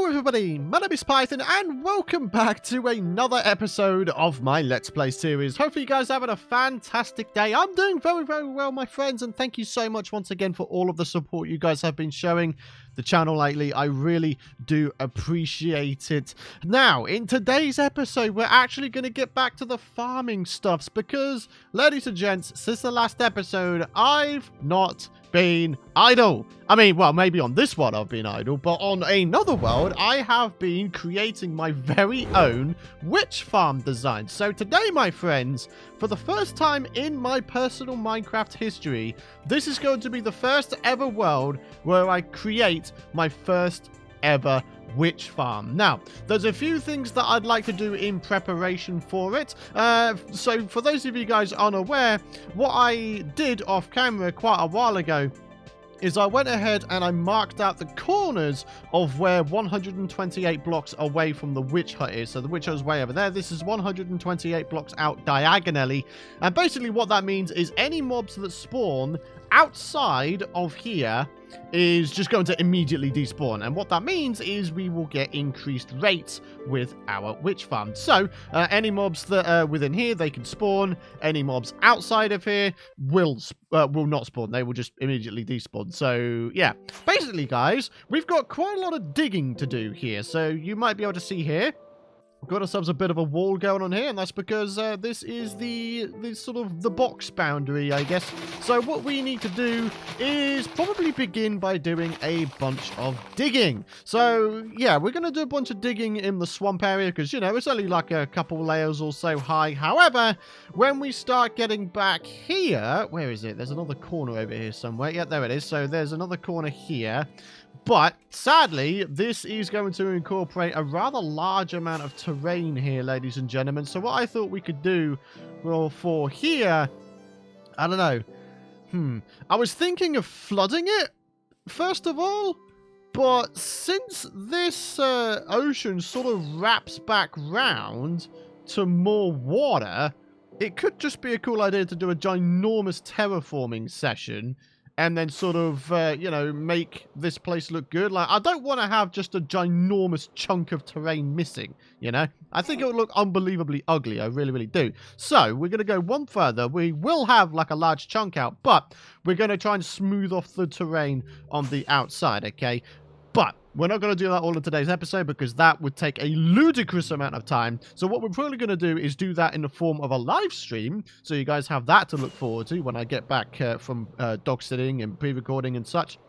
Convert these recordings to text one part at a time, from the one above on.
Hello everybody, my name is Python and welcome back to another episode of my Let's Play series. Hopefully you guys are having a fantastic day. I'm doing very well, my friends, and thank you so much once again for all of the support you guys have been showing the channel lately. I really do appreciate it. Now, in today's episode, we're actually going to get back to the farming stuffs because, ladies and gents, since the last episode, I've not been idle. I mean, well, maybe on this one I've been idle, but on another world, I have been creating my very own witch farm design. So today, my friends, for the first time in my personal Minecraft history, this is going to be the first ever world where I create my first ever witch farm. Now, there's a few things that I'd like to do in preparation for it. So for those of you guys unaware, what I did off camera quite a while ago is I went ahead and I marked out the corners of where 128 blocks away from the witch hut is. So the witch hut is way over there. This is 128 blocks out diagonally. And basically what that means is any mobs that spawn outside of here is just going to immediately despawn. And what that means is we will get increased rates with our witch farm. So any mobs that are within here, they can spawn. Any mobs outside of here will not spawn. They will just immediately despawn. So yeah, basically guys, we've got quite a lot of digging to do here. So you might be able to see here, we've got ourselves a bit of a wall going on here, and that's because this is the sort of the box boundary, I guess. So what we need to do is probably begin by doing a bunch of digging. So yeah, we're going to do a bunch of digging in the swamp area because, you know, it's only like a couple layers or so high. However, when we start getting back here, where is it? There's another corner over here somewhere. Yeah, there it is. So there's another corner here. But sadly, this is going to incorporate a rather large amount of terrain here, ladies and gentlemen. So what I thought we could do, well, for here, I don't know. I was thinking of flooding it, first of all. But since this ocean sort of wraps back round to more water, it could just be a cool idea to do a ginormous terraforming session and then sort of, you know, make this place look good. Like, I don't want to have just a ginormous chunk of terrain missing, you know? I think it would look unbelievably ugly. I really do. So, we're going to go one further. We will have, like, a large chunk out, but we're going to try and smooth off the terrain on the outside, okay? But we're not going to do that all in today's episode because that would take a ludicrous amount of time. So what we're probably going to do is do that in the form of a live stream. So you guys have that to look forward to when I get back from dog sitting and pre-recording and such.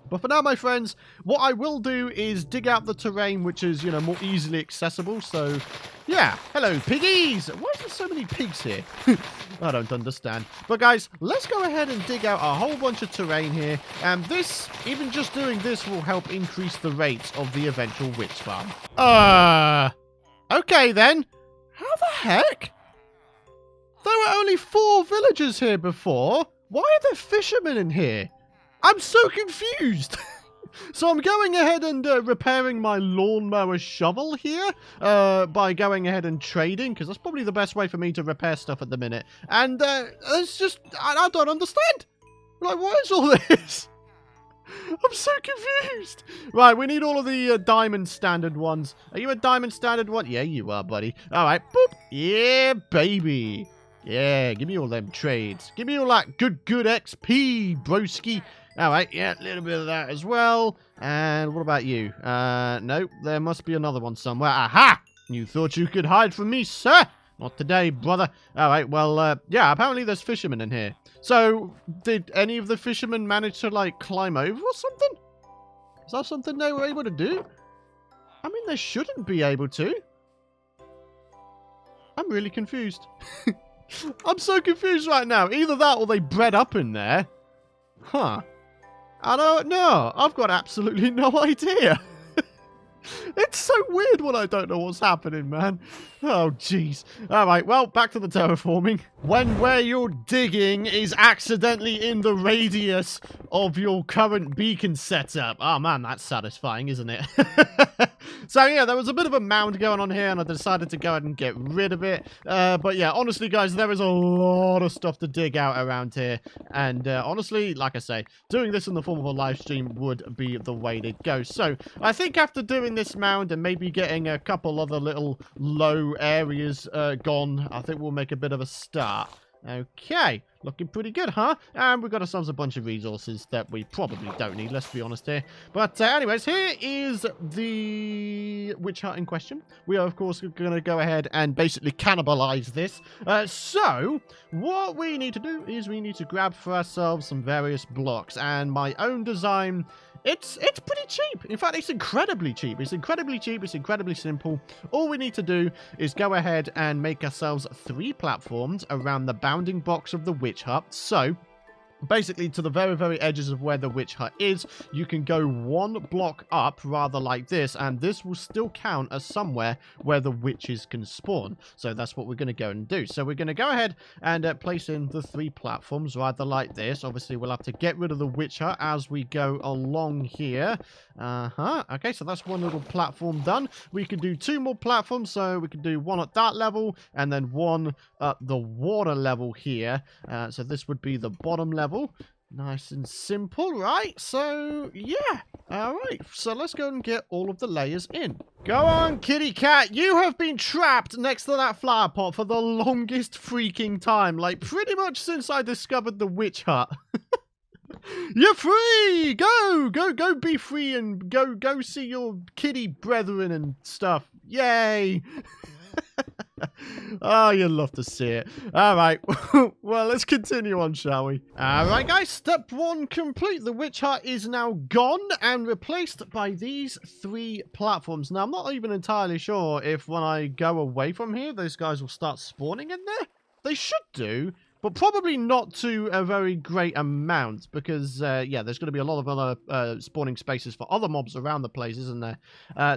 But for now, my friends, what I will do is dig out the terrain, which is, you know, more easily accessible. So, yeah. Hello, piggies. Why is there so many pigs here? I don't understand. But, guys, let's go ahead and dig out a whole bunch of terrain here. And this, even just doing this, will help increase the rates of the eventual witch farm. Okay, then. How the heck? There were only 4 villagers here before. Why are there fishermen in here? I'm so confused. So I'm going ahead and repairing my lawnmower shovel here by going ahead and trading, because that's probably the best way for me to repair stuff at the minute. And it's just, I don't understand. Like, what is all this? I'm so confused. Right, we need all of the diamond standard ones. Are you a diamond standard one? Yeah, you are, buddy. All right, boop. Yeah, baby. Yeah, give me all them trades. Give me all that good XP, broski. All right, yeah, a little bit of that as well. And what about you? Nope, there must be another one somewhere. Aha! You thought you could hide from me, sir? Not today, brother. All right, well, yeah, apparently there's fishermen in here. So, did any of the fishermen manage to, like, climb over or something? Is that something they were able to do? I mean, they shouldn't be able to. I'm really confused. I'm so confused right now. Either that or they bred up in there. Huh. I don't know. I've got absolutely no idea. It's so weird when I don't know what's happening, man. Oh, jeez. All right, well, back to the terraforming. When where you're digging is accidentally in the radius of your current beacon setup. Oh, man, that's satisfying, isn't it? So yeah, there was a bit of a mound going on here, and I decided to go ahead and get rid of it. But yeah, honestly, guys, there is a lot of stuff to dig out around here. And honestly, like I say, doing this in the form of a live stream would be the way to go. So I think after doing this mound and maybe getting a couple other little low areas gone, I think we'll make a bit of a start. Okay, looking pretty good, huh? And we've got ourselves a bunch of resources that we probably don't need, let's be honest here. But anyways, here is the witch hut in question. We are, of course, going to go ahead and basically cannibalize this. So, what we need to do is we need to grab for ourselves some various blocks. And my own design... It's pretty cheap. In fact, it's incredibly cheap. It's incredibly cheap. It's incredibly simple. All we need to do is go ahead and make ourselves 3 platforms around the bounding box of the witch hut. So, basically, to the very, very edges of where the witch hut is, you can go 1 block up, rather like this, and this will still count as somewhere where the witches can spawn. So that's what we're going to go and do. So we're going to go ahead and place in the 3 platforms, rather like this. Obviously, we'll have to get rid of the witch hut as we go along here. Okay, so that's 1 little platform done. We can do 2 more platforms, so we can do 1 at that level, and then 1 at the water level here. So this would be the bottom level. Nice and simple, right? So, yeah. Alright, so let's go and get all of the layers in. Go on, kitty cat. You have been trapped next to that flower pot for the longest freaking time. Like, pretty much since I discovered the witch hut. You're free! Go be free and go see your kitty brethren and stuff. Yay! Oh, you'd love to see it. Alright, well, let's continue on, shall we? Alright, guys, step 1 complete. The witch hut is now gone and replaced by these 3 platforms. Now, I'm not even entirely sure if when I go away from here, those guys will start spawning in there. They should do, but probably not to a very great amount because, yeah, there's going to be a lot of other spawning spaces for other mobs around the place, isn't there?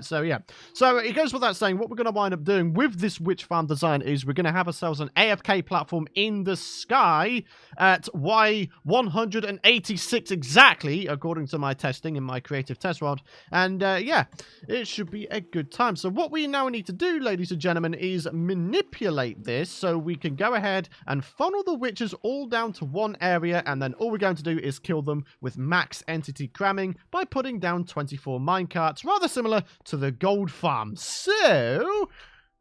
So, yeah. So, it goes without saying, what we're going to wind up doing with this witch farm design is we're going to have ourselves an AFK platform in the sky at Y186 exactly, according to my testing in my creative test world. And, yeah, it should be a good time. So, what we now need to do, ladies and gentlemen, is manipulate this so we can go ahead and funnel the witches all down to 1 area, and then all we're going to do is kill them with max entity cramming by putting down 24 minecarts, rather similar to the gold farm. So,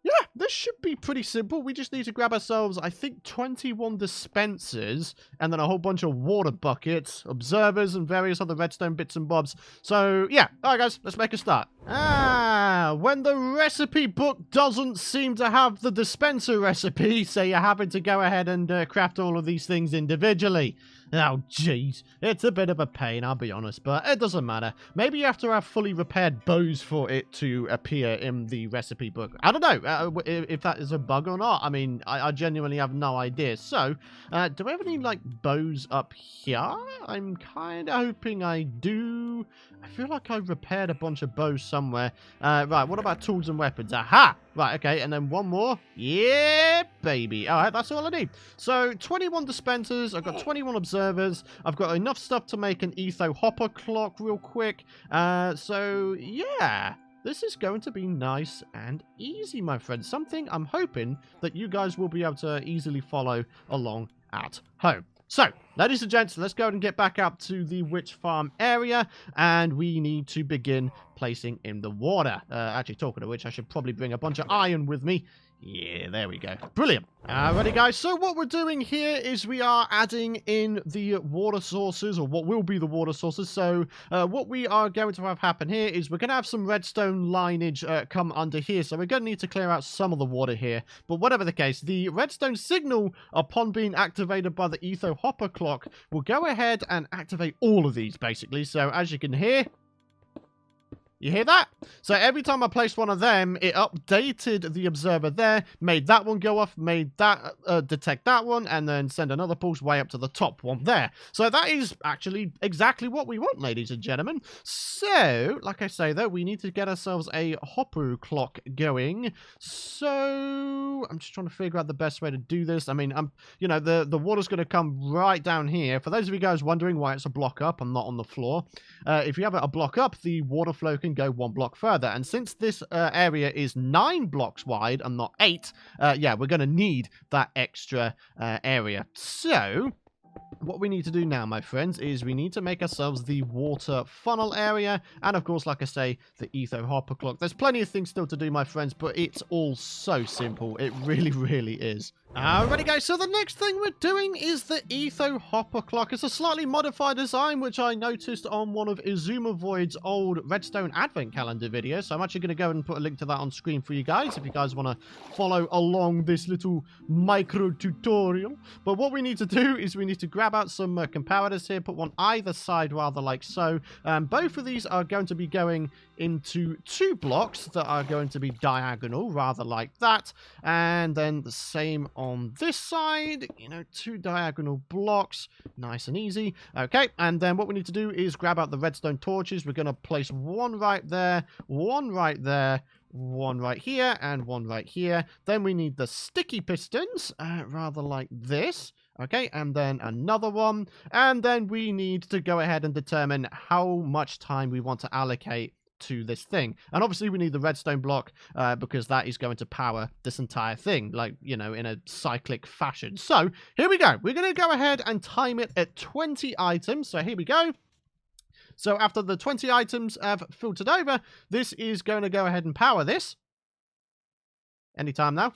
yeah, this should be pretty simple. We just need to grab ourselves, I think, 21 dispensers, and then a whole bunch of water buckets, observers, and various other redstone bits and bobs. So, yeah. Alright, guys, let's make a start. When the recipe book doesn't seem to have the dispenser recipe, so you're having to go ahead and craft all of these things individually. Oh, jeez. It's a bit of a pain, I'll be honest, but it doesn't matter. Maybe you have to have fully repaired bows for it to appear in the recipe book. I don't know if that is a bug or not. I mean, I genuinely have no idea. So, do I have any, like, bows up here? I'm kind of hoping I do. I feel like I repaired a bunch of bows somewhere. Right, what about tools and weapons? Aha! Right, okay, and then 1 more. Yeah, baby. All right, that's all I need. So, 21 dispensers. I've got 21 observers. I've got enough stuff to make an etho hopper clock real quick. So, yeah. This is going to be nice and easy, my friends. Something I'm hoping that you guys will be able to easily follow along at home. So, ladies and gents, let's go and get back up to the witch farm area, and we need to begin placing in the water. Actually, talking of which, I should probably bring a bunch of iron with me. Yeah, there we go. Brilliant. Alrighty, guys. So what we're doing here is we are adding in the water sources, or what will be the water sources. So what we are going to have happen here is we're going to have some redstone lineage come under here. So we're going to need to clear out some of the water here. But whatever the case, the redstone signal, upon being activated by the etho hopper clock, will go ahead and activate all of these, basically. So as you can hear... You hear that? So every time I placed one of them, it updated the observer there, made that one go off, made that detect that one, and then send another pulse way up to the top one there. So that is actually exactly what we want, ladies and gentlemen. So, like I say, though, we need to get ourselves a hopper clock going. So, I'm just trying to figure out the best way to do this. I mean, you know, the water's going to come right down here. For those of you guys wondering why it's a block up and not on the floor, if you have a block up, the water flow can can go 1 block further. And since this area is 9 blocks wide and not 8, yeah, we're going to need that extra area. So what we need to do now, my friends, is we need to make ourselves the water funnel area. And of course, like I say, the etho hopper clock. There's plenty of things still to do, my friends, but it's all so simple. It really, really is. Alrighty guys, so the next thing we're doing is the etho hopper clock. It's a slightly modified design, which I noticed on one of Xisumavoid's old Redstone advent calendar videos. So I'm actually going to go and put a link to that on screen for you guys, if you guys want to follow along this little micro tutorial. But what we need to do is we need to grab out some comparators here, put one either side, rather like so. Both of these are going to be going into 2 blocks that are going to be diagonal, rather like that. And then the same on this side, you know, 2 diagonal blocks, nice and easy. Okay, and then what we need to do is grab out the redstone torches. We're going to place one right there, one right there, one right here, and one right here. Then we need the sticky pistons, rather like this. Okay, and then another one. And then we need to go ahead and determine how much time we want to allocate to this thing. And obviously we need the redstone block because that is going to power this entire thing, like, you know, in a cyclic fashion. So here we go. We're going to go ahead and time it at 20 items. So here we go. So after the 20 items have filtered over, this is going to go ahead and power this. Anytime now.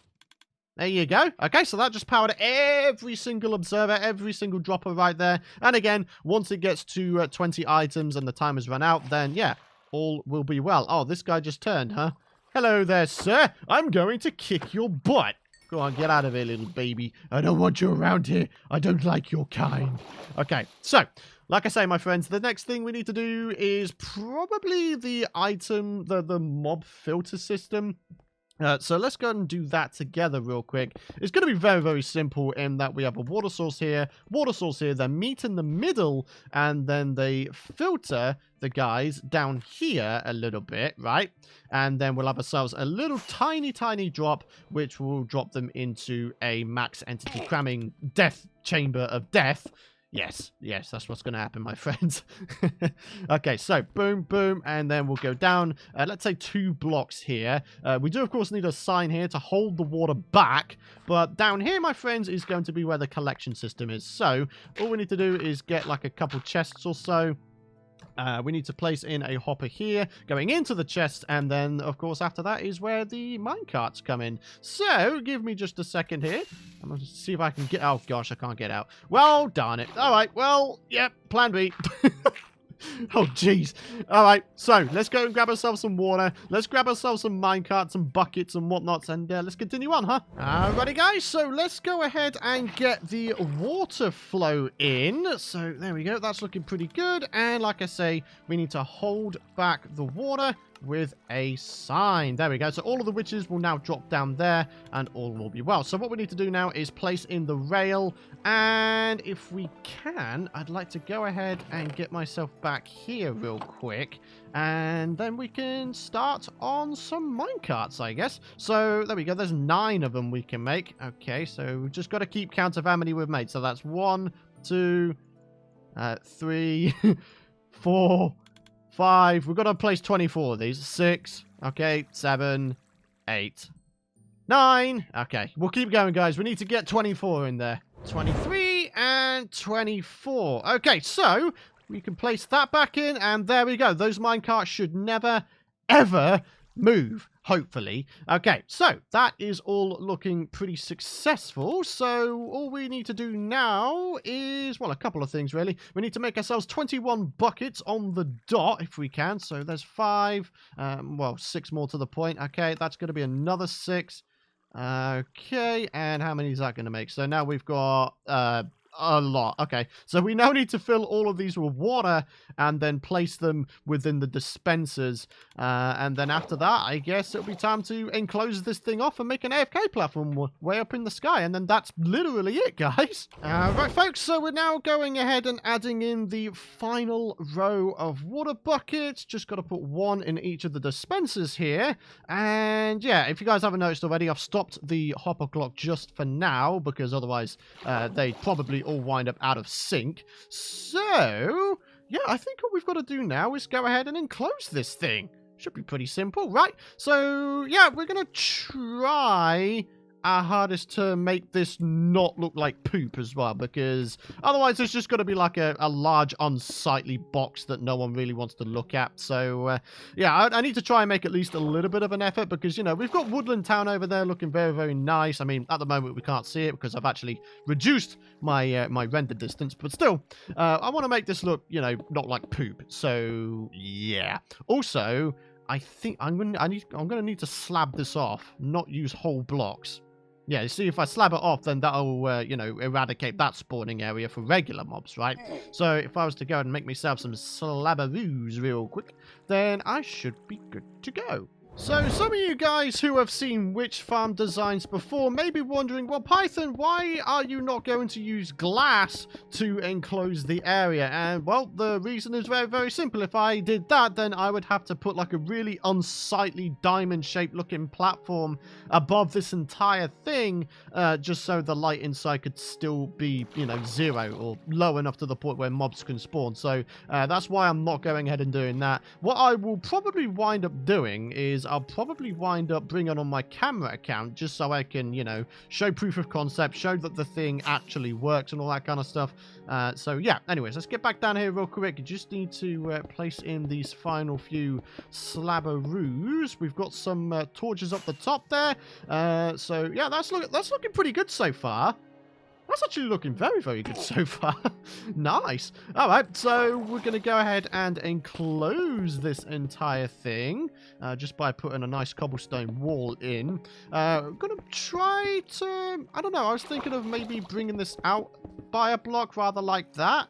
There you go. Okay, so that just powered every single observer, every single dropper right there. And again, once it gets to 20 items and the time has run out, then yeah, all will be well. Oh, this guy just turned, huh? Hello there, sir. I'm going to kick your butt. Go on, get out of here, little baby. I don't want you around here. I don't like your kind. Okay, so, like I say, my friends, the next thing we need to do is probably the item, the mob filter system. So let's go and do that together real quick. It's going to be very, very simple in that we have a water source here, then meet in the middle, and then they filter the guys down here a little bit, right? And then we'll have ourselves a little tiny, tiny drop, which will drop them into a max entity cramming death chamber of death. Yes, that's what's going to happen, my friends. Okay, so boom, boom, and then we'll go down, let's say 2 blocks here. We do, of course, need a sign here to hold the water back, but down here, my friends, is going to be where the collection system is. So all we need to do is get like a couple chests or so. We need to place in a hopper here, going into the chest, and then, of course, after that is where the minecarts come in. So, give me just a second here. I'm going to see if I can get... Oh, gosh, I can't get out. Well, darn it. All right, well, yep, plan B. Oh, jeez. All right, so let's go and grab ourselves some water. Let's grab ourselves some minecarts and buckets and whatnots, and let's continue on, huh? Alrighty, guys, so let's go ahead and get the water flow in. So there we go. That's looking pretty good. And like I say, we need to hold back the water with a sign. There we go. So all of the witches will now drop down there and all will be well. So what we need to do now is place in the rail, and if we can, I'd like to go ahead and get myself back here real quick, and then we can start on some minecarts, I guess. So there we go. There's 9 of them we can make. Okay, so we've just got to keep count of how many we've made. So that's 1, 2, 3, 4, 5. We've got to place 24 of these. 6. Okay. 7. 8. 9. Okay. We'll keep going, guys. We need to get 24 in there. 23 and 24. Okay. So we can place that back in, and there we go. Those minecarts should never, ever move, hopefully. Okay, so that is all looking pretty successful. So all we need to do now is, well, a couple of things, really. We need to make ourselves 21 buckets on the dot, if we can. So there's 5, well, 6 more to the point. Okay, that's going to be another 6. Okay, and how many is that going to make? So now we've got a lot. Okay, so we now need to fill all of these with water and then place them within the dispensers. And then after that, I guess it'll be time to enclose this thing off and make an AFK platform way up in the sky. And then that's literally it, guys. Right, folks, so we're now going ahead and adding in the final row of water buckets. Just got to put 1 in each of the dispensers here. And yeah, if you guys haven't noticed already, I've stopped the hopper clock just for now, because otherwise they'd probably all wind up out of sync. So yeah, I think what we've got to do now is go ahead and enclose this thing. Should be pretty simple, right? So, yeah, we're going to try our hardest to make this not look like poop as well, because otherwise it's just going to be like a large unsightly box that no one really wants to look at. So yeah, I need to try and make at least a little bit of an effort, because, you know, we've got Woodland Town over there looking very, very nice. I mean, at the moment we can't see it because I've actually reduced my my render distance, but still, I want to make this look, you know, not like poop. So yeah. Also, I think I'm gonna need to slab this off, not use whole blocks. Yeah, you see, if I slab it off, then that'll, you know, eradicate that spawning area for regular mobs, right? So if I was to go and make myself some slabaroos real quick, then I should be good to go. So some of you guys who have seen witch farm designs before may be wondering, well, Python, why are you not going to use glass to enclose the area? And, well, the reason is very, very simple. If I did that, then I would have to put like a really unsightly diamond-shaped looking platform above this entire thing, just so the light inside could still be, you know, 0 or low enough to the point where mobs can spawn. So that's why I'm not going ahead and doing that. What I will probably wind up doing is I'll probably wind up bringing on my camera account just so I can, you know, show proof of concept, show that the thing actually works and all that kind of stuff. So yeah, anyways, let's get back down here real quick. You just need to place in these final few slabaroos. We've got some torches up the top there. So yeah, that's looking pretty good so far. That's actually looking very, very good so far. Nice. All right, so we're going to go ahead and enclose this entire thing just by putting a nice cobblestone wall in. I'm going to try to, I don't know, I was thinking of maybe bringing this out by a block rather like that.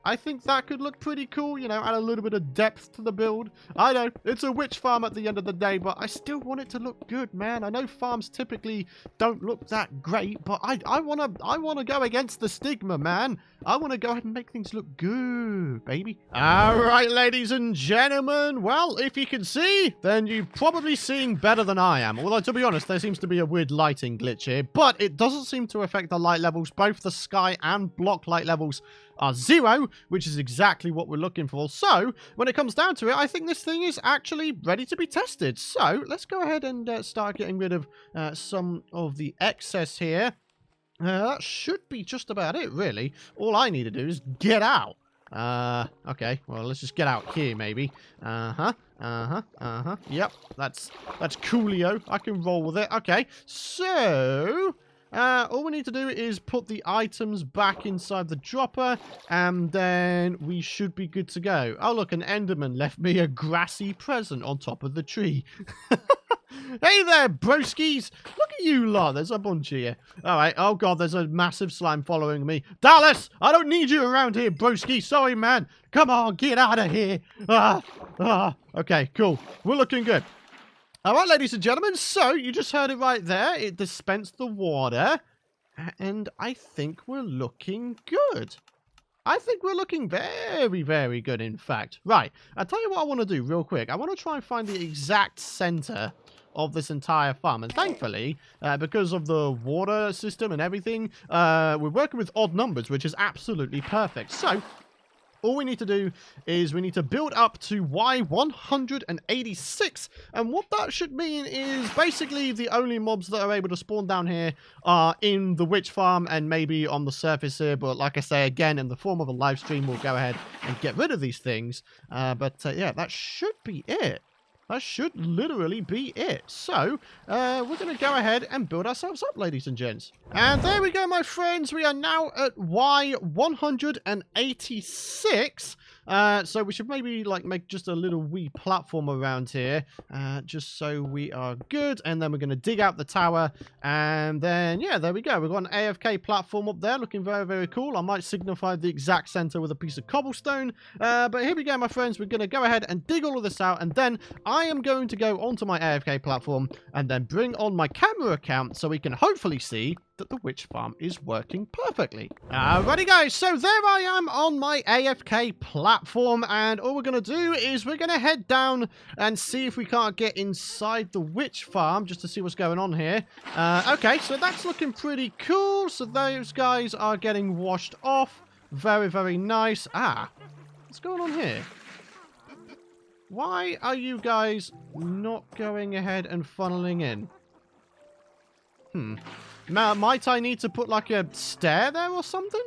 I think that could look pretty cool, you know, add a little bit of depth to the build. I know, it's a witch farm at the end of the day, but I still want it to look good, man. I know farms typically don't look that great, but I wanna go against the stigma, man. I want to go ahead and make things look good, baby. All right, ladies and gentlemen. Well, if you can see, then you're probably seeing better than I am. Although, to be honest, there seems to be a weird lighting glitch here, but it doesn't seem to affect the light levels. Both the sky and block light levels are 0, which is exactly what we're looking for. So, when it comes down to it, I think this thing is actually ready to be tested. So, let's go ahead and start getting rid of some of the excess here. That should be just about it, really. All I need to do is get out. Okay, well, let's just get out here, maybe. Yep, that's coolio. I can roll with it. Okay, so all we need to do is put the items back inside the dropper, and then we should be good to go. Oh, look, an Enderman left me a grassy present on top of the tree. Hey there, broskies! Look at you lot, there's a bunch of you. Alright, oh god, there's a massive slime following me. Dallas, I don't need you around here, broski. Sorry, man. Come on, get out of here. Okay, cool. We're looking good. Alright, ladies and gentlemen, so you just heard it right there. It dispensed the water, and I think we're looking good. I think we're looking very, very good, in fact. Right, I'll tell you what I want to do real quick. I want to try and find the exact center of this entire farm. And thankfully, because of the water system and everything, we're working with odd numbers, which is absolutely perfect. So, all we need to do is we need to build up to Y186. And what that should mean is basically the only mobs that are able to spawn down here are in the witch farm and maybe on the surface here. But like I say, again, in the form of a live stream, we'll go ahead and get rid of these things. Yeah, that should be it. That should literally be it. So, we're going to go ahead and build ourselves up, ladies and gents. And there we go, my friends. We are now at Y186. So we should maybe like make just a little wee platform around here, just so we are good. And then we're going to dig out the tower, and then yeah, there we go. We've got an AFK platform up there, looking very, very cool. I might signify the exact center with a piece of cobblestone, but here we go, my friends. We're going to go ahead and dig all of this out, and then I am going to go onto my AFK platform and then bring on my camera account so we can hopefully see that the witch farm is working perfectly. Alrighty guys, so there I am on my AFK platform, and all we're going to do is we're going to head down and see if we can't get inside the witch farm just to see what's going on here. Okay, so that's looking pretty cool. So those guys are getting washed off. Very, very nice. What's going on here? Why are you guys not going ahead and funneling in? Might I need to put like a stair there or something?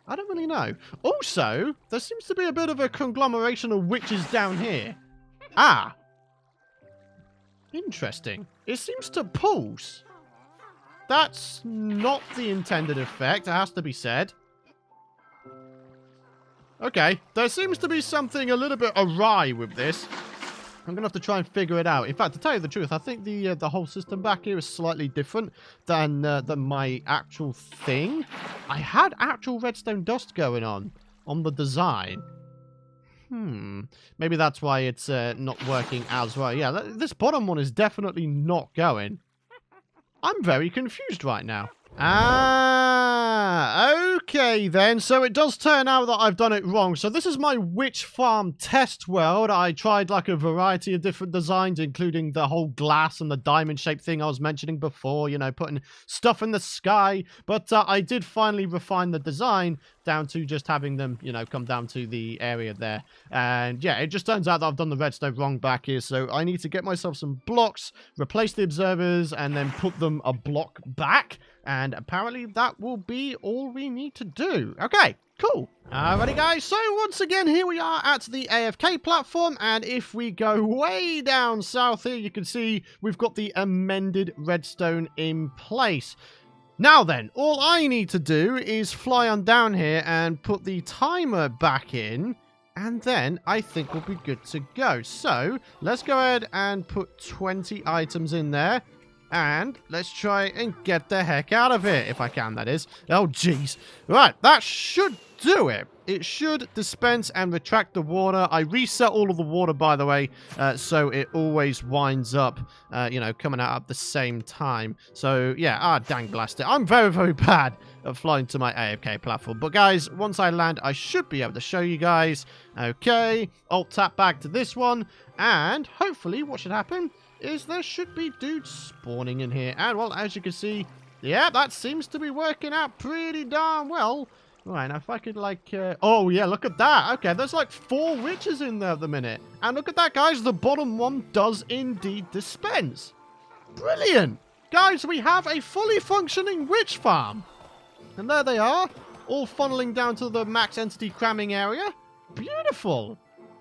I don't really know. Also, there seems to be a bit of a conglomeration of witches down here. Ah. Interesting. It seems to pulse. That's not the intended effect, it has to be said. Okay, there seems to be something a little bit awry with this. I'm going to have to try and figure it out. In fact, to tell you the truth, I think the whole system back here is slightly different than my actual thing. I had actual redstone dust going on the design. Maybe that's why it's not working as well. Yeah, this bottom one is definitely not going. I'm very confused right now. Ah, okay then. So it does turn out that I've done it wrong. So this is my witch farm test world. I tried like a variety of different designs, including the whole glass and the diamond shaped thing I was mentioning before, you know, putting stuff in the sky. But I did finally refine the design down to just having them, you know, come down to the area there. And yeah, it just turns out that I've done the redstone wrong back here. So I need to get myself some blocks, replace the observers, and then put them a block back. And apparently that will be all we need to do. Okay, cool. Alrighty guys, so once again here we are at the AFK platform, and if we go way down south here, you can see we've got the amended redstone in place. Now then, all I need to do is fly on down here and put the timer back in, and then I think we'll be good to go. So let's go ahead and put 20 items in there. And let's try and get the heck out of here, if I can, that is. Oh, jeez. Right, that should do it. It should dispense and retract the water. I reset all of the water, by the way, so it always winds up, you know, coming out at the same time. So, yeah, dang blast it. I'm very, very bad at flying to my AFK platform. But, guys, once I land, I should be able to show you guys. Okay, Alt-tap back to this one. And hopefully what should happen is there should be dudes spawning in here. And, well, as you can see, yeah, that seems to be working out pretty darn well. Right, now if I could, like, oh, yeah, look at that. Okay, there's, like, 4 witches in there at the minute. And look at that, guys. The bottom one does indeed dispense. Brilliant. Guys, we have a fully functioning witch farm. And there they are, all funneling down to the max entity cramming area. Beautiful.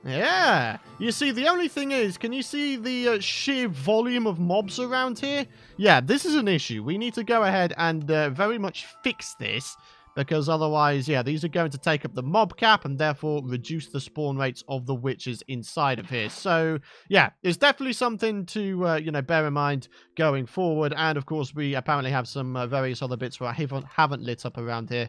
Yeah, you see, the only thing is, can you see the sheer volume of mobs around here? Yeah, this is an issue. We need to go ahead and very much fix this, because otherwise, yeah, these are going to take up the mob cap and therefore reduce the spawn rates of the witches inside of here. So, yeah, it's definitely something to, you know, bear in mind going forward. And, of course, we apparently have some various other bits where I haven't lit up around here.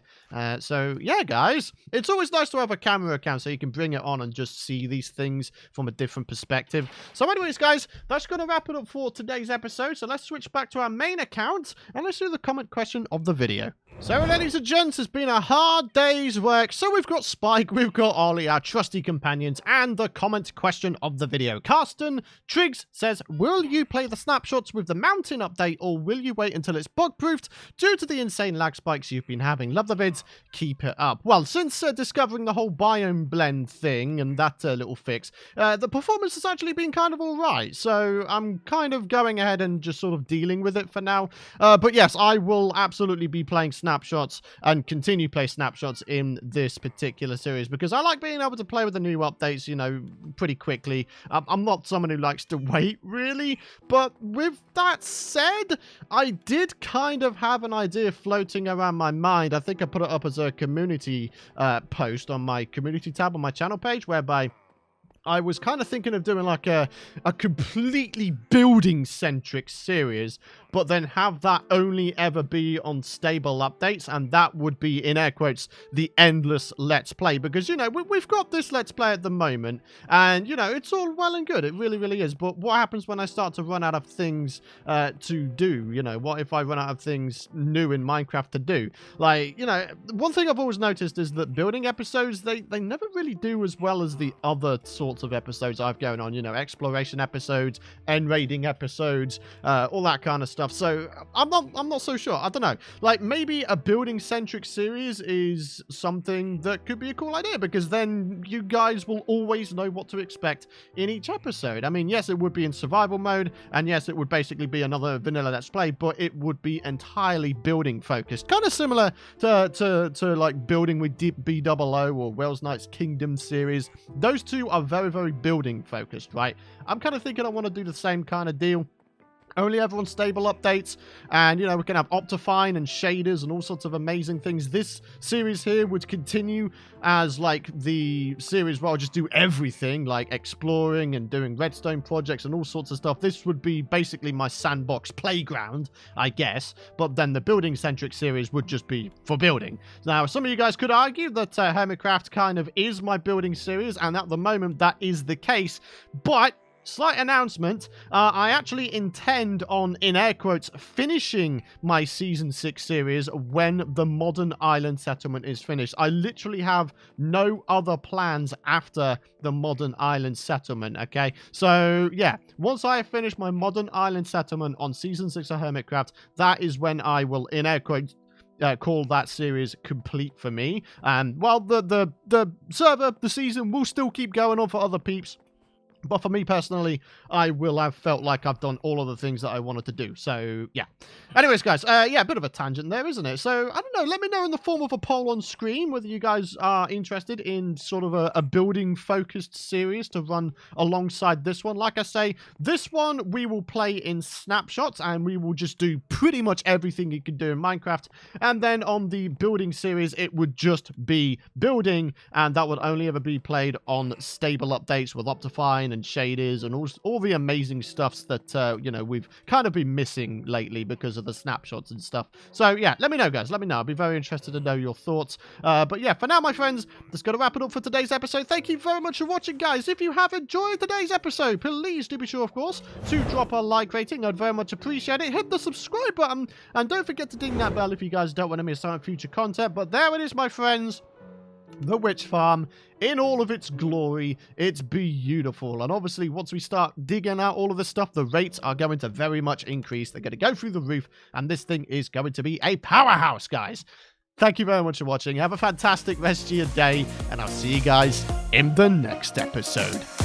So, yeah, guys, it's always nice to have a camera cam so you can bring it on and just see these things from a different perspective. So, anyways, guys, that's going to wrap it up for today's episode. So, let's switch back to our main account and let's do the comment question of the video. So, ladies and gents, it's been a hard day's work. So, we've got Spike, we've got Ollie, our trusty companions, and the comment question of the video. Carsten Triggs says, will you play the snapshots with the mountain update, or will you wait until it's bug-proofed due to the insane lag spikes you've been having? Love the vids, keep it up. Well, since discovering the whole biome blend thing and that little fix, the performance has actually been kind of alright. So, I'm kind of going ahead and just sort of dealing with it for now. But yes, I will absolutely be playing snapshots and continue play snapshots in this particular series because I like being able to play with the new updates, you know, pretty quickly. I'm not someone who likes to wait, really, but with that said, I did kind of have an idea floating around my mind. I think I put it up as a community post on my community tab on my channel page, whereby I was kind of thinking of doing like a completely building-centric series, but then have that only ever be on stable updates, and that would be, in air quotes, the endless Let's Play. Because, you know, we've got this Let's Play at the moment, and, you know, it's all well and good. It really, really is. But what happens when I start to run out of things to do? You know, what if I run out of things new in Minecraft to do? Like, you know, one thing I've always noticed is that building episodes, they never really do as well as the other sorts of episodes I've going on. You know, exploration episodes, end raiding episodes, all that kind of stuff. stuff. So I'm not so sure. I don't know. Like, maybe a building centric series is something that could be a cool idea, because then you guys will always know what to expect in each episode. I mean, yes, it would be in survival mode, and yes, it would basically be another vanilla Let's Play, but it would be entirely building focused, kind of similar to like building with BOO or Wells Knight's Kingdom series. Those two are very, very building focused, right? I'm kind of thinking I want to do the same kind of deal. Only ever on stable updates, and, you know, we can have Optifine and shaders and all sorts of amazing things. This series here would continue as, like, the series where I'll just do everything, like exploring and doing redstone projects and all sorts of stuff. This would be basically my sandbox playground, I guess, but then the building-centric series would just be for building. Now, some of you guys could argue that Hermitcraft kind of is my building series, and at the moment that is the case, but slight announcement, I actually intend on, in air quotes, finishing my Season 6 series when the Modern Island Settlement is finished. I literally have no other plans after the Modern Island Settlement, okay? So, yeah, once I finish my Modern Island Settlement on Season 6 of Hermitcraft, that is when I will, in air quotes, call that series complete for me. And, well, the server, the season will still keep going on for other peeps. But for me personally, I will have felt like I've done all of the things that I wanted to do. So, yeah. Anyways, guys, yeah, a bit of a tangent there, isn't it? So, I don't know, let me know in the form of a poll on screen whether you guys are interested in sort of a building-focused series to run alongside this one. Like I say, this one we will play in snapshots, and we will just do pretty much everything you can do in Minecraft. And then on the building series, it would just be building, and that would only ever be played on stable updates with Optifine and shaders and all the amazing stuffs that you know, we've kind of been missing lately because of the snapshots and stuff. So yeah, let me know, guys, let me know. I'd be very interested to know your thoughts. But yeah, for now, my friends, that's going to wrap it up for today's episode. Thank you very much for watching, guys. If you have enjoyed today's episode, please do be sure, of course, to drop a like rating. I'd very much appreciate it. Hit the subscribe button, and don't forget to ding that bell if you guys don't want to miss out on future content. But there it is, my friends, the witch farm in all of its glory. It's beautiful, and obviously once we start digging out all of this stuff, the rates are going to very much increase. They're going to go through the roof, and this thing is going to be a powerhouse, guys. Thank you very much for watching. Have a fantastic rest of your day, and I'll see you guys in the next episode.